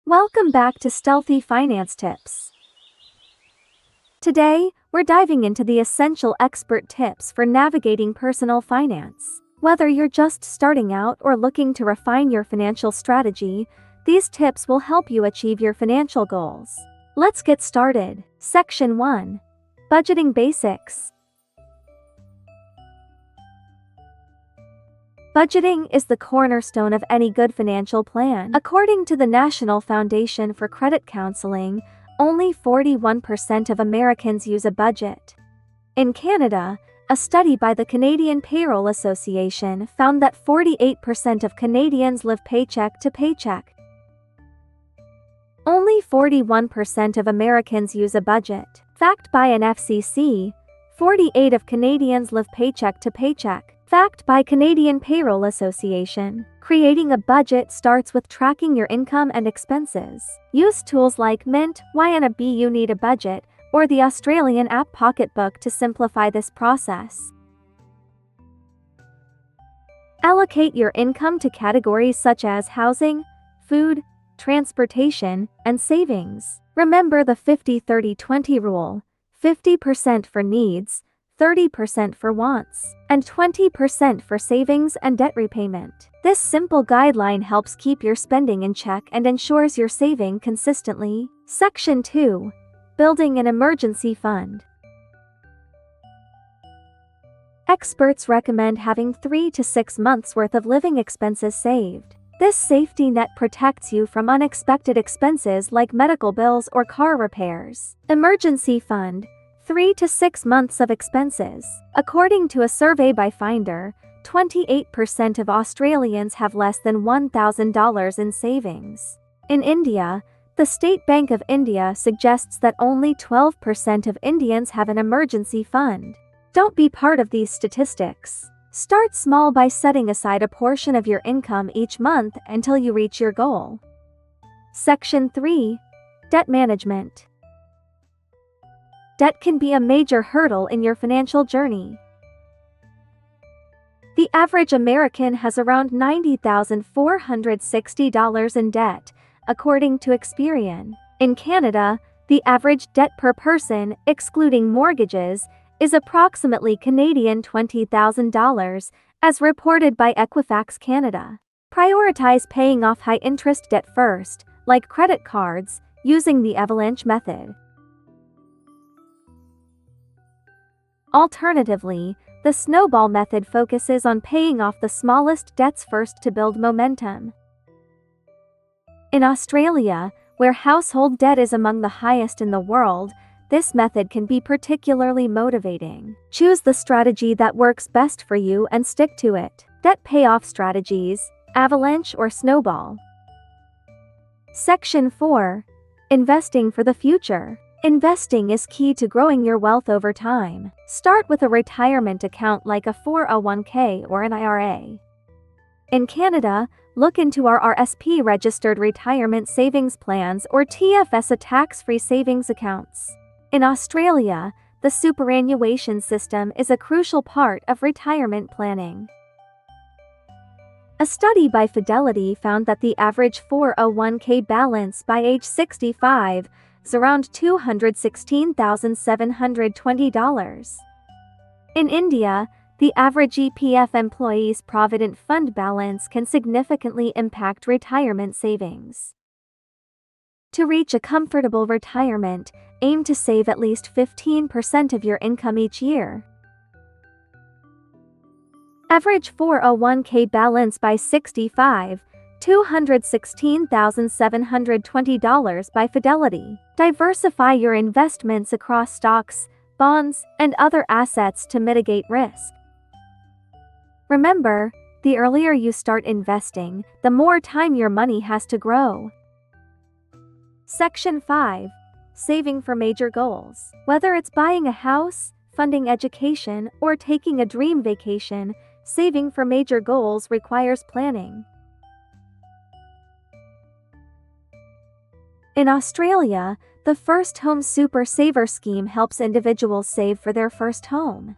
Welcome back to Stealthy Finance Tips. Today, we're diving into the essential expert tips for navigating personal finance. Whether you're just starting out or looking to refine your financial strategy, these tips will help you achieve your financial goals. Let's get started. Section 1. Budgeting Basics. Budgeting is the cornerstone of any good financial plan. According to the National Foundation for Credit Counseling, only 41% of Americans use a budget. In Canada, a study by the Canadian Payroll Association found that 48% of Canadians live paycheck to paycheck. Only 41% of Americans use a budget. Fact by NFCC, 48% of Canadians live paycheck to paycheck. Fact by Canadian Payroll Association. Creating a budget starts with tracking your income and expenses. Use tools like Mint, YNAB You Need a Budget, or the Australian app Pocketbook to simplify this process. Allocate your income to categories such as housing, food, transportation, and savings. Remember the 50-30-20 rule: 50% for needs, 30% for wants, and 20% for savings and debt repayment. This simple guideline helps keep your spending in check and ensures you're saving consistently. Section 2. Building an Emergency Fund. Experts recommend having 3 to 6 months' worth of living expenses saved. This safety net protects you from unexpected expenses like medical bills or car repairs. Emergency Fund. 3 to 6 months of expenses. According to a survey by Finder, 28% of Australians have less than $1,000 in savings. In India, the State Bank of India suggests that only 12% of Indians have an emergency fund. Don't be part of these statistics. Start small by setting aside a portion of your income each month until you reach your goal. Section 3. Debt Management. Debt can be a major hurdle in your financial journey. The average American has around $90,460 in debt, according to Experian. In Canada, the average debt per person, excluding mortgages, is approximately Canadian $20,000, as reported by Equifax Canada. Prioritize paying off high-interest debt first, like credit cards, using the avalanche method. Alternatively, the snowball method focuses on paying off the smallest debts first to build momentum. In Australia, where household debt is among the highest in the world, this method can be particularly motivating. Choose the strategy that works best for you and stick to it. Debt payoff strategies: avalanche or snowball. Section 4. Investing for the future. Investing is key to growing your wealth over time. Start with a retirement account like a 401k or an IRA. In Canada, look into our RSP registered retirement savings plans or TFSA tax-free savings accounts. In Australia, the superannuation system is a crucial part of retirement planning. A study by Fidelity found that the average 401k balance by age 65 is around $216,720. In India, the average EPF employee's Provident Fund balance can significantly impact retirement savings. To reach a comfortable retirement, aim to save at least 15% of your income each year. Average 401k balance by 65, $216,720 by Fidelity. Diversify your investments across stocks, bonds, and other assets to mitigate risk. Remember, the earlier you start investing, the more time your money has to grow. Section 5. Saving for major goals. Whether it's buying a house, funding education, or taking a dream vacation, saving for major goals requires planning. In Australia, the First Home Super Saver scheme helps individuals save for their first home.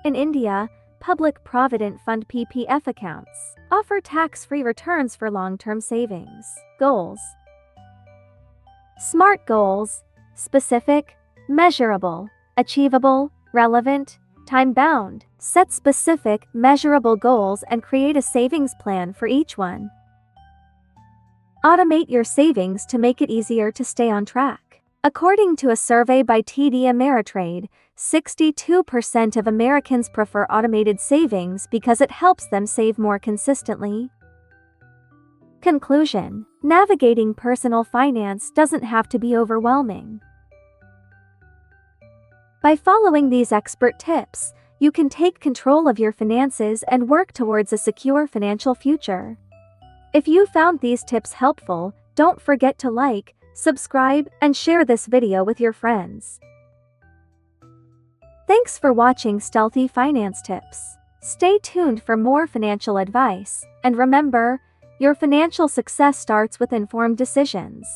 In India, Public Provident Fund (PPF) accounts offer tax-free returns for long-term savings. Goals. SMART goals: specific, measurable, achievable, relevant, time-bound. Set specific, measurable goals and create a savings plan for each one. Automate your savings to make it easier to stay on track. According to a survey by TD Ameritrade, 62% of Americans prefer automated savings because it helps them save more consistently. Conclusion: navigating personal finance doesn't have to be overwhelming. By following these expert tips, you can take control of your finances and work towards a secure financial future. If you found these tips helpful, don't forget to like, subscribe, and share this video with your friends. Thanks for watching Stealthy Finance Tips. Stay tuned for more financial advice, and remember, your financial success starts with informed decisions.